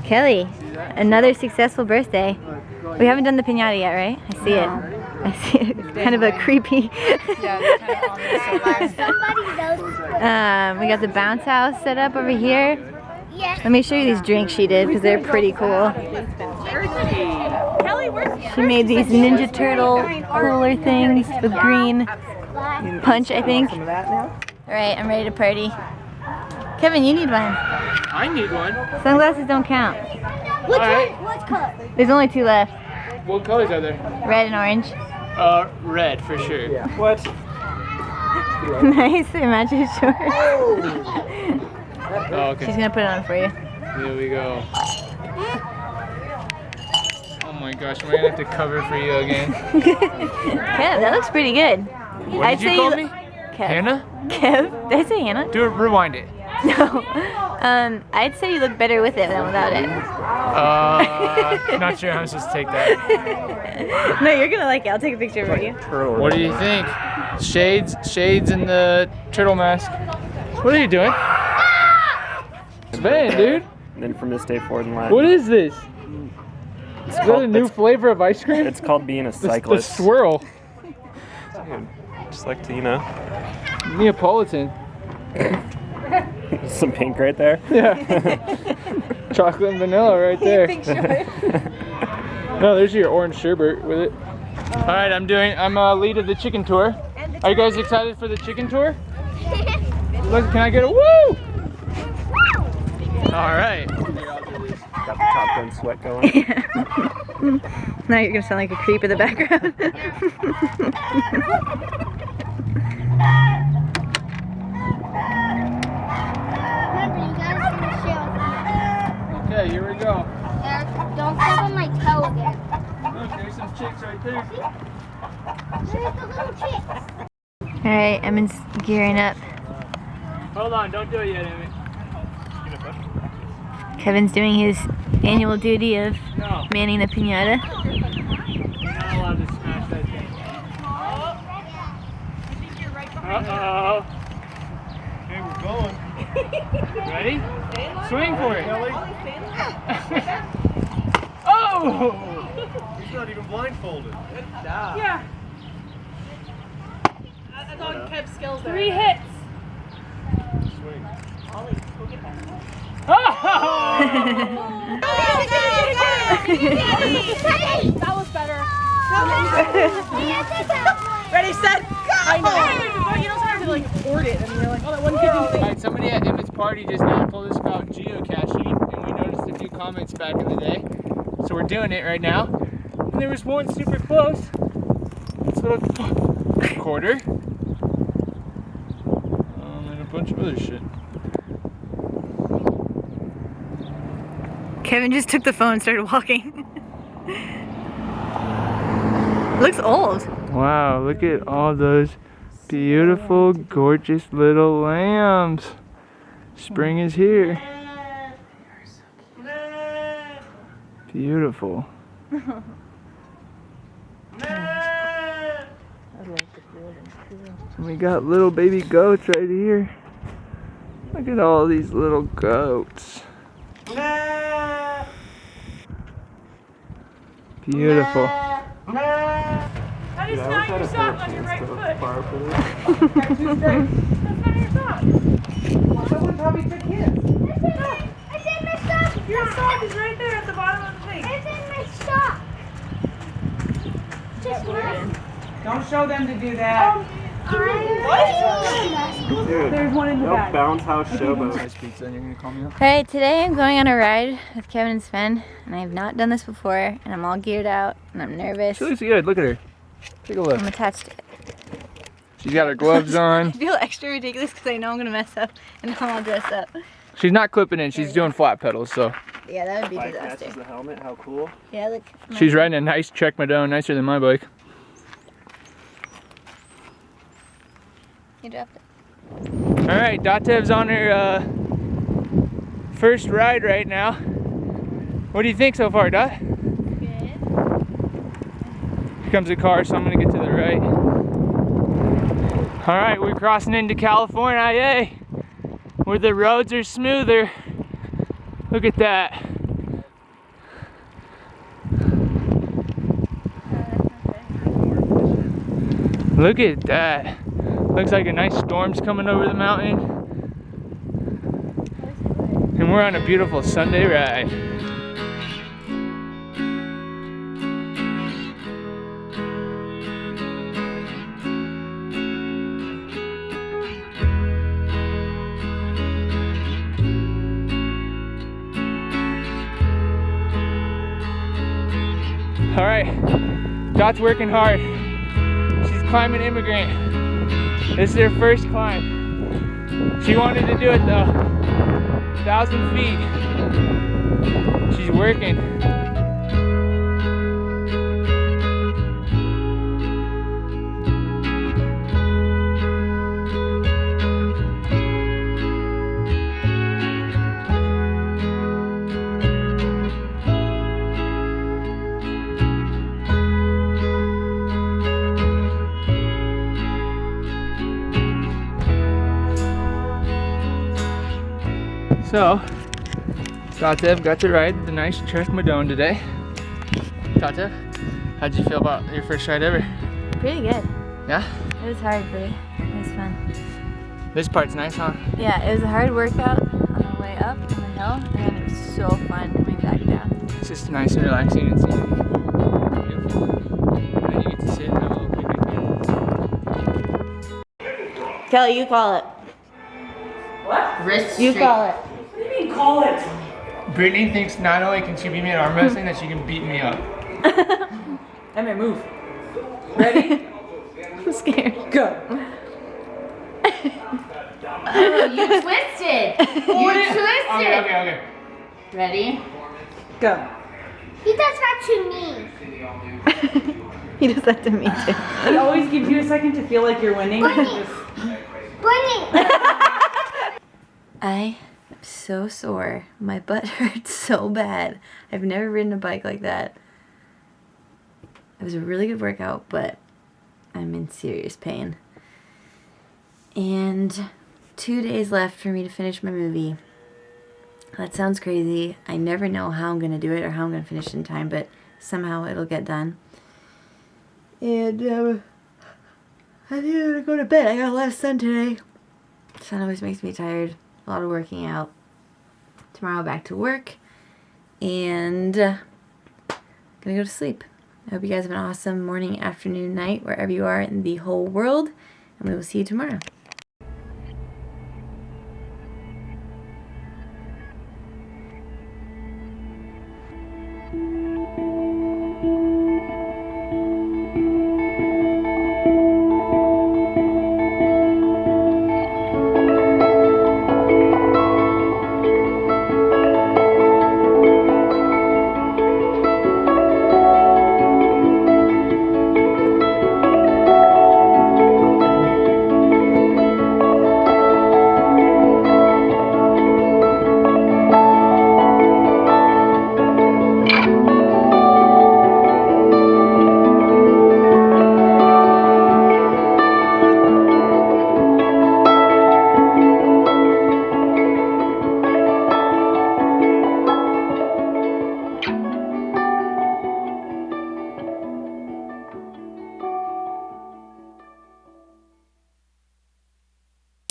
Kelly, another successful birthday. We haven't done the piñata yet, right? I see it. I see it. It's kind of a creepy. We got the bounce house set up over here. Let me show you these drinks she did because they're pretty cool. She made these Ninja Turtle cooler things with green punch, I think. Alright, I'm ready to party. Kevin, you need one. I need one. Sunglasses don't count. Which color? There's only 2 left. What colors are there? Red and orange. Red for sure. Yeah. What? Nice, they match your shorts. Oh, okay. She's gonna put it on for you. Here we go. Oh my gosh, am I gonna have to cover for you again? Kev, that looks pretty good. What did you call me? Kev. Hannah? Kev? Did I say Hannah? Do it, rewind it. No. I'd say you look better with it than without it. Not sure how I'm supposed to take that. No, you're gonna like it. I'll take a picture for you. What do you think? Shades in the turtle mask. What are you doing? Sven, dude. And then from this day forward in life. What is this? Is that a new flavor of ice cream? It's called being a The cyclist. swirl. Dude, just like to, you know. Neapolitan. Some pink right there. Yeah. Chocolate and vanilla right there. No, there's your orange sherbet with it. All right, I'm lead of the chicken tour. Are you guys excited for the chicken tour? Look, can I get a woo? All right. Got the Top Gun sweat going. Now you're gonna sound like a creep in the background. Okay, here we go. Don't step on my toe again. Look, there's some chicks right there. Where's the little chicks? Alright, Emmitt's gearing up. Hold on, don't do it yet, Emmitt. Kevin's doing his annual duty of No, manning the piñata. you're not allowed to smash that thing. Uh-oh. Okay, we're going. Ready? Swing for it. Oh! He's not even blindfolded. Yeah. That's all Kev's skills there. 3 hits. Swing. Oh! That was better. Ready, set, go! I know. But you don't have to like board it. I mean, you're like, oh, that one good thing. Alright, somebody at Emmitt's party just now told us about geocaching, and we noticed a few comments back in the day. So we're doing it right now. And there was one super close. It's about a quarter. And a bunch of other shit. Kevin just took the phone and started walking. Looks old. Wow, look at all those beautiful, gorgeous little lambs. Spring is here. Beautiful. We got little baby goats right here. Look at all these little goats. Beautiful. How do you snap your sock on your right foot? That's not your sock. Someone probably took his. It's in my sock. Your sock is right there at the bottom of the thing. It's in my sock. Just mine. Don't show them to do that. Dude, There's one in the no back. bounce house showboat. Nice pizza, and you're gonna call me up? Alright, today I'm going on a ride with Kevin and Sven, and I have not done this before, and I'm all geared out, and I'm nervous. She looks good. Look at her. Take a look. I'm attached to it. She's got her gloves on. I feel extra ridiculous because I know I'm gonna mess up, and I'm all dressed up. She's not clipping in. She's doing flat pedals, so. Yeah, that would be a Bike disaster. matches the helmet. How cool. Yeah, look. She's riding a nice Trek Madone, nicer than my bike. You dropped it. All right, Datev's on her first ride right now. What do you think so far, Dot? Good. Here comes a car, so I'm gonna get to the right. All right, we're crossing into California, yay! Where the roads are smoother. Look at that. Look at that. Looks like a nice storm's coming over the mountain. And we're on a beautiful Sunday ride. All right, Dot's working hard. She's climbing Immigrant. This is her first climb. She wanted to do it though. 1,000 feet. She's working. So, Tata got to ride the nice Trek Madone today. Tata, how'd you feel about your first ride ever? Pretty good. Yeah? It was hard, but it was fun. This part's nice, huh? Yeah, it was a hard workout on the way up on the hill, and then it was so fun coming back down. It's just nice and relaxing and scenic. Beautiful. And then you get to sit and have a little picnic. Kelly, you call it. What? Wrist You call it. What do you mean call it? Brittany thinks not only can she beat me at arm wrestling, that she can beat me up. Emmitt, move. Ready? I'm scared. Go. Oh, you twisted. You twisted. Okay. Ready? Go. He does that to me. He does that to me too. He always gives you a second to feel like you're winning. Bunny. Bunny. I am so sore. My butt hurts so bad. I've never ridden a bike like that. It was a really good workout, but I'm in serious pain. And 2 days left for me to finish my movie. That sounds crazy. I never know how I'm going to do it or how I'm going to finish in time, but somehow it'll get done. And I think I'm going to go to bed. I got a lot of sun today. Sun always makes me tired. A lot of working out. Tomorrow back to work. And gonna go to sleep. I hope you guys have an awesome morning, afternoon, night, wherever you are in the whole world. And we will see you tomorrow.